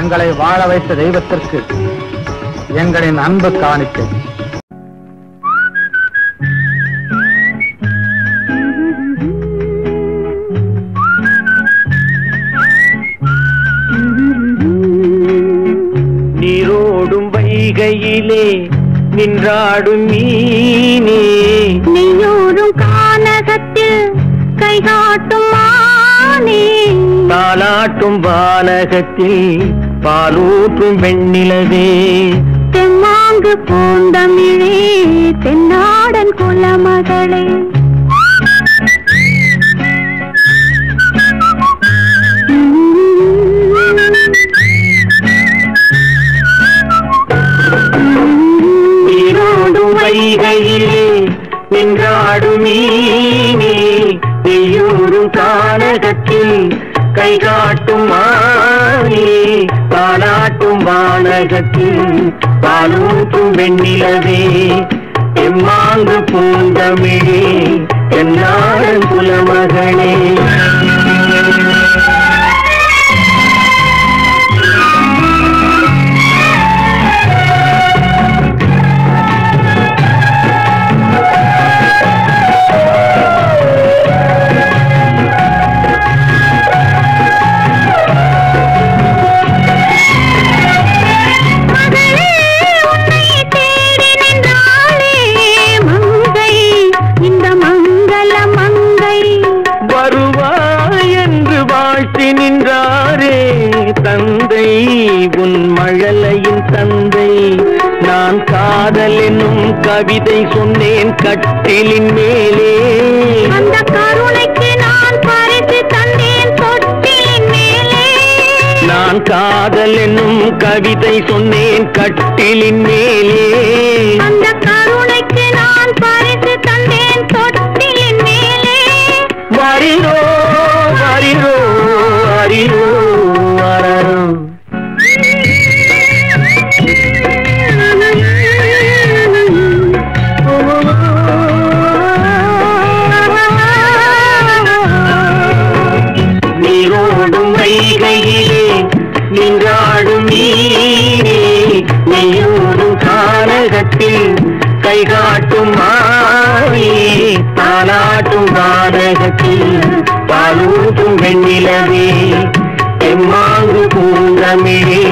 எங்களை வாழ வைத்த தெய்வத்திற்கு எங்களின் அன்பு காணிக்கை. நீரோடும் வைகையிலே நின்றாடும் மீனே, நீயோடும் கானகத்தில் கைகாட்டும் மானே, தாலாட்டும் வானகத்தில் பாலூற்றும் வெண்ணிலவே, தெம்மாங்கு பூந்தமிழே தென்னாடன் குலமகளே, நீரோடும் வைகையிலே நின்றாடும் மீனே, நீயோடும் கானகத்தில் கைகாட்டும் மானே, தாலாட்டும் வானகத்தில் பாலூற்றும் வெண்ணிலவே, எம்மாங்கு பூந்தமிழே என்னாடன் குலமகளே. நின்றாரே தந்தை உன் மழலையின் தந்தை, நான் காதல் என்னும் கவிதை சொன்னேன் கட்டிலின் மேலே, அந்த கருணைக்கு நான் பரிசு தந்தேன் தொட்டிலின் மேலே, நான் காதல் என்னும் கவிதை சொன்னேன் கட்டிலின் மேலே, அந்த கருணைக்கு நான் பரிசு தந்தேன் தொட்டிலின் மேலே, வரிரோ வரிரோ வரிரோ வரரோ. நீரோடும் வைகையிலே நின்றாடும் மீனே, நீயோடும் கானகத்தில் கைகாட்டும் மானே, தாலாட்டும் வானகத்தில் பாலூட்டும் வெண்ணிலவே, எம்மாங்கு பூந்தமிழே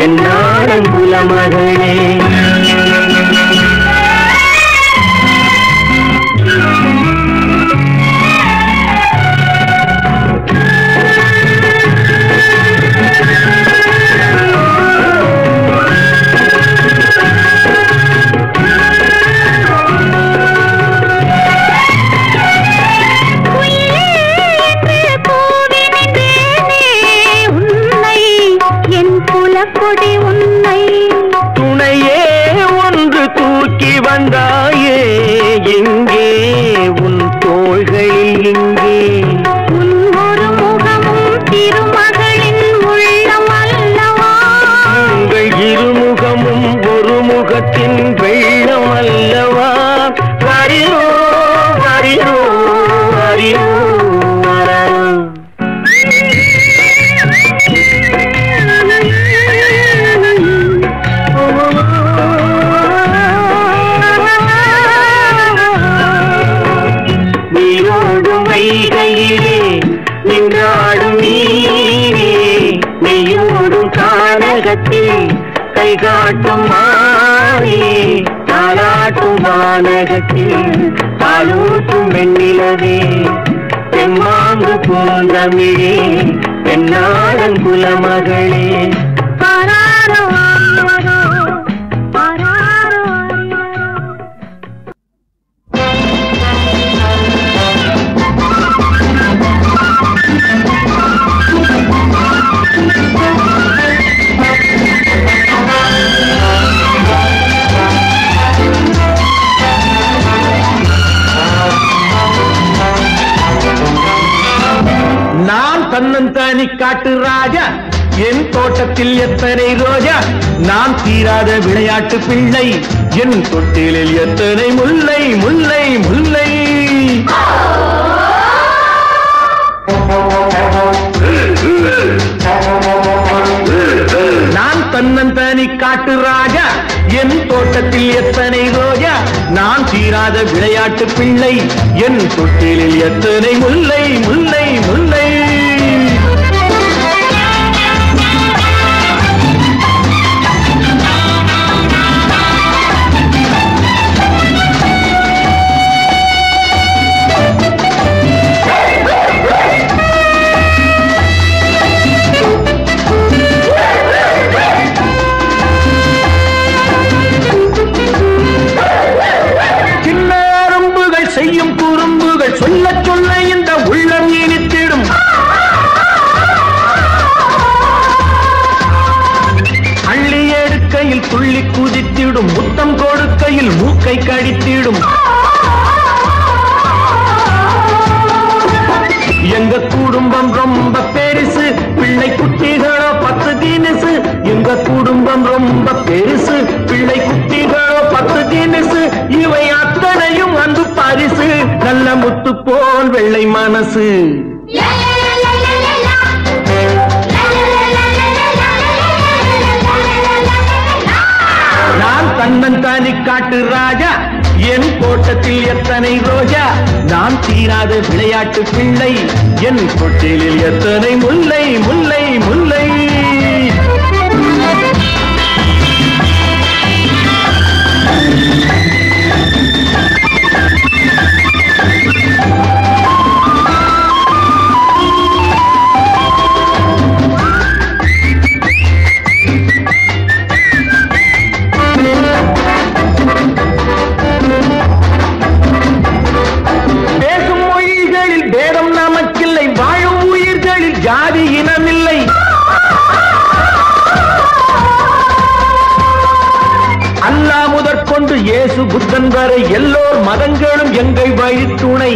என்னாடன் குலமகளே. கொடி உன்னை துணையே ஒன்று தூக்கி வந்தாயே, எங்கே உன் தோள்களில் இங்கே உன் ஒரு முகமும் திருமகளின் உள்ளம் அல்லவா, உங்கள் இருமுகமும் ஒரு முகத்தின் வெள்ளம் அல்லவா, வரிரோ வரிரோ வரிரோ வரரோ. நீரோடும் வைகையிலே நின்றாடும் மீனே, நீயோடும் கானகத்தில் கைகாட்டும் மானே, தாலாட்டும் வானகத்தில் பாலூட்டும் வெண்ணிலவே, தெம்மாங்கு பூந்தமிழே என்னாடன் குலமகளே. ஆராரோ ஆரியாரோ, ஆராரோ ஆரியாரோ. நான் தன்னந்தானி காட்டு ராஜா, என் தோட்டத்தில் எத்தனை ரோஜா, நான் தீராத விளையாட்டு பிள்ளை, என் தொட்டிலில் எத்தனை முல்லை முல்லை முல்லை. தோட்டத்தில் எத்தனை ரோஜா நான் தீராத விளையாட்டு பிள்ளை என் தொட்டிலில் எத்தனை முல்லை முல்லை முல்லை செய்யும் குறும்புகள் சொல்ல சொல்ல இந்த உள்ளம் இனித்திடும் அள்ளி எடுக்கையில் துள்ளி குதித்திடும் முத்தம் கொடுக்கையில் மூக்கை கடித்திடும் எங்க குடும்பம் ரொம்ப பெருசு பிள்ளை குட்டிகளோ 10 தினசு எங்க குடும்பம் ரொம்ப பெருசு பிள்ளை குட்டிகளோ 10 தினசு இவை அத்தனையும் அன்பு பரிசு நல்ல முத்து போல் வெள்ளை மனசு நான் தன்னன் தானி காட்டு ராஜா என் தோட்டத்தில் எத்தனை ரோஜா நான் தீராத விளையாட்டு பிள்ளை என் தொட்டிலில் எத்தனை முல்லை முல்லை முல்லை ஜாதி இனமில்லை அல்லாஹ் முதற்கொண்டு இயேசு புத்தன் வரை எல்லோர் மதங்களும் எங்கள் வழித்துணை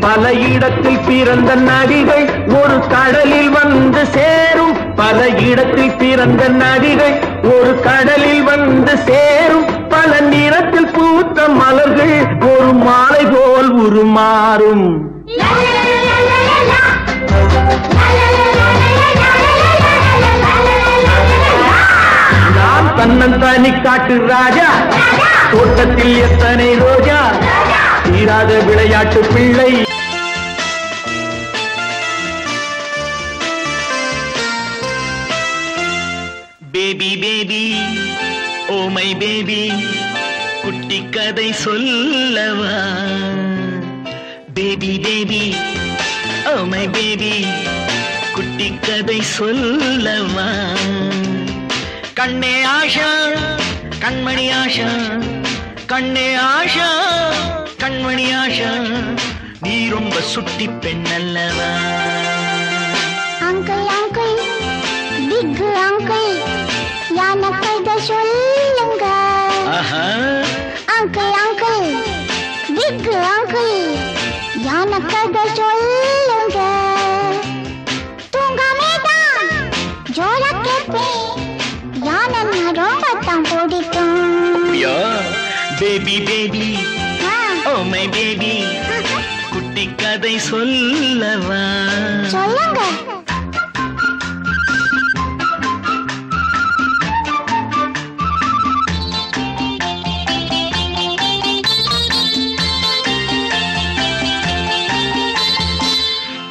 பல இடத்தில் பிறந்த நதிகள் ஒரு கடலில் வந்து சேரும் பல இடத்தில் பிறந்த நதிகள் ஒரு கடலில் வந்து சேரும் பல நிறத்தில் பூத்த மலர்கள் ஒரு மாலை போல் உருமாறும் நான் தன்னன் தானி காட்டு ராஜா தோட்டத்தில் எத்தனை ரோஜா தீராத விளையாட்டு பிள்ளை baby baby oh my baby குட்டி கதை சொல்லவா baby baby oh my baby குட்டி கதை சொல்லவா கண்ணே ஆஷா கண்மணி ஆஷா கண்ணே ஆஷா கண்மணி ஆஷா நீ ரொம்ப சுட்டி பெண் அல்லவா அங்கிள் அங்கிள் பிக் அங்கிள் யான கதை சொல்லுங்க அங்கிள் அங்கிள் பிக் அங்கிள் யான கதை சொல்லுங்க தூங்காமேதான் ஜோரா கேட்பேன் யான ரொம்ப தான் பிடிக்கும் baby baby oh my baby குட்டி கதை சொல்லவா சொல்லுங்க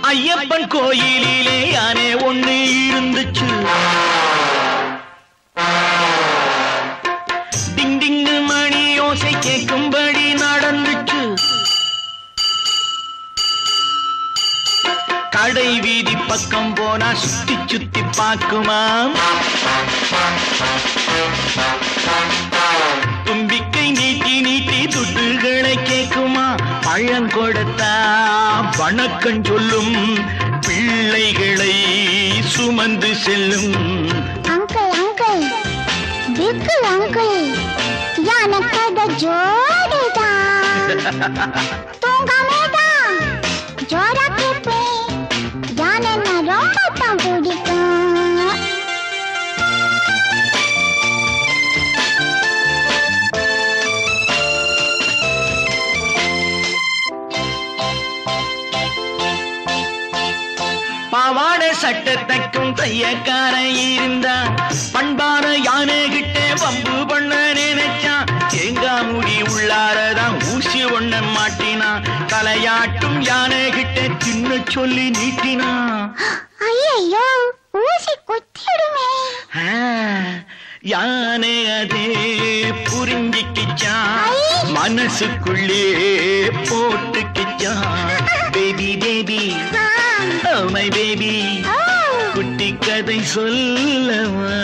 ஐயப்பன் கோயிலிலே யானே ஒண்ணு இருந்துச்சு டிங் டிங் மணி ஓசை கேட்கும்படி நடந்துச்சு கடை வீதி பக்கம் போனா சுத்தி சுத்தி பார்க்குமாம் தும்பிக்கை நீட்டி நீட்டி துட்டுகளை கேட்குமா பழம் கொடுத்தா வணக்கம் சொல்லும் பிள்ளைகளை சுமந்து செல்லும் அங்கிள் அங்கிள் பிக் அங்கிள் யான கதை ஜோடிதான் தூங்காமேதான் ஜோரா கேட்பேன் யான ரொம்ப தான் பிடிக்கும் பாவாடை சட்டை தைக்கும் தையக்காரன் இருந்தான். பண்பான யானை கிட்டே வம்பு பண்ண நினைச்சான். தேங்காய் மூடி உள்ளாரதான் ஊசி ஒண்ண மாட்டினான். தலையாட்டும் யானை கிட்டே சின்ன சொல்லி நீட்டினான். ஐயோ ஊசி குத்திடுமே. யானை அதே புரிஞ்சிக்கிச்சான். மனசுக்குள்ளே போட்டுக்கிச்சான். Baby baby oh my baby குட்டி கதை சொல்லவா?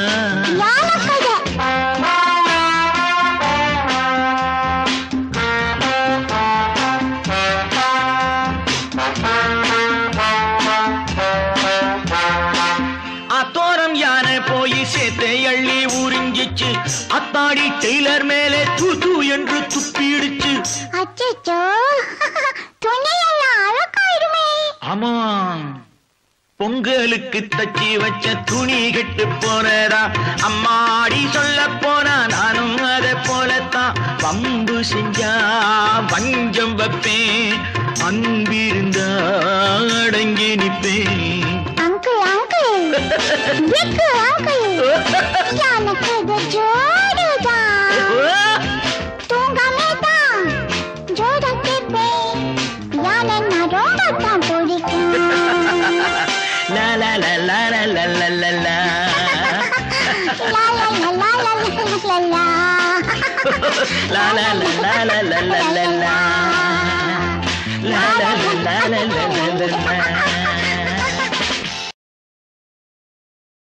அத்தோரம் யானை போய் சேத்தை அள்ளி உறிஞ்சிச்சு. அத்தாடி டெய்லர் மேலே தூது என்று துப்பிடுச்சு. அச்சச்சோ துணியெல்லாம் அழகாயிடுமே. ஆமா பொங்கலுக்கு தச்சி வச்ச துணி கெட்டு போனதா. அம்மாடி சொல்ல போனா நானும் அதை போலத்தான். பம்பு செஞ்சா வஞ்சம் வைப்பேன். அன்பிருந்தா அடங்கி நிப்பேன். அங்கிள் அங்கிள் பிக்கு அங்கிள் எனக்கு இது ஜோடிதான். தூங்காமே தான் ஜோட கேட்பேன். யானை நான் ரொம்ப தான் பிடிக்கும். லா லா லா லா லா லா லா லா லா. லா லா லா லா லா லா லா. லா லா லா லா லா லா லா லா. லா லா லா லா லா லா.